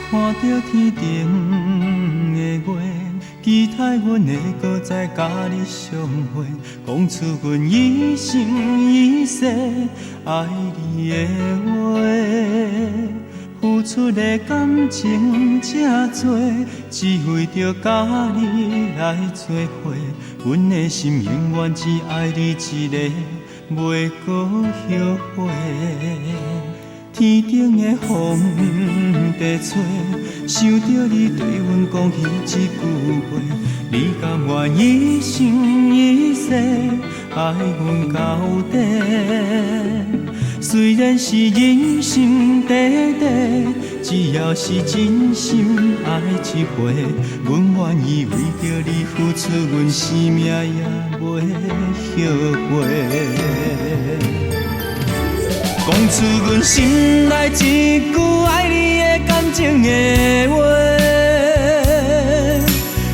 看着天顶的月，期待阮会搁再甲你相会，讲出阮一生一世爱你的话。付出的感情这多，只为着甲你来做伙。阮的心永远只爱你一个，袂搁后悔。天顶的风在吹，想着你对阮讲彼一句话，你甘愿一生一世爱阮到底？虽然是人生短短，只要是真心爱一回，阮愿意为着你付出阮生命，也袂后悔。讲出阮心内一句爱你的感情的话，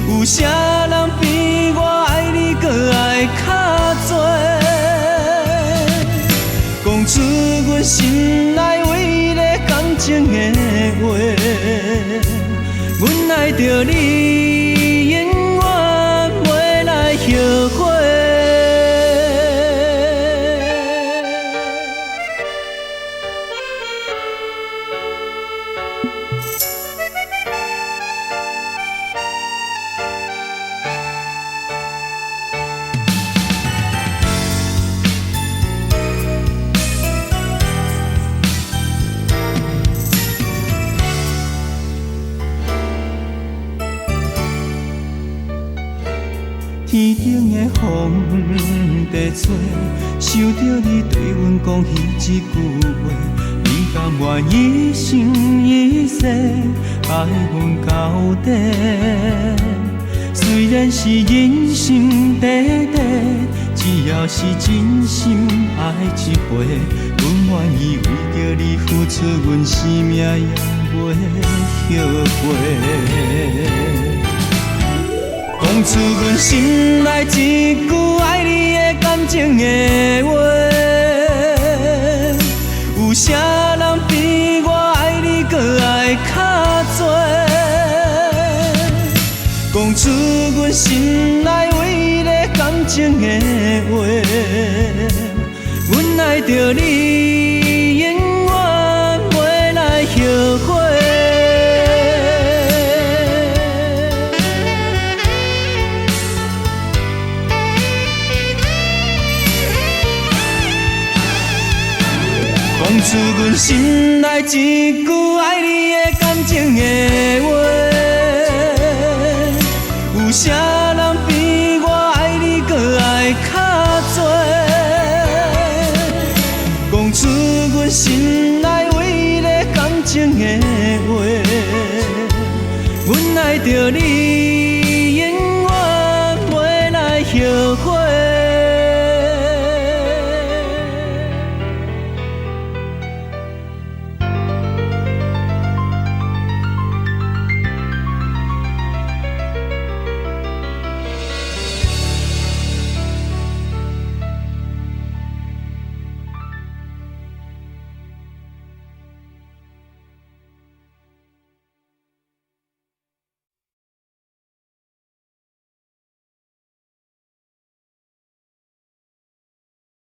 有啥人比我爱你搁爱较多？讲出阮心内唯一的感情的话，阮爱着你，永远袂来后悔。天顶的风在吹，想着你对阮讲彼一句话，你甘愿一生一世爱阮到底？虽然是人生短短，只要是真心爱一回，阮愿意为着你付出阮生命，也袂后悔。讲出阮心内一句爱你的感情的话，有啥人比我爱你搁爱较多？讲出阮心内唯一的感情的话，阮爱着你，永远袂来后悔。讲出阮心内一句爱你的感情的话，有啥人比我爱你搁爱较多？讲出阮心内唯一的感情的话，阮爱着你。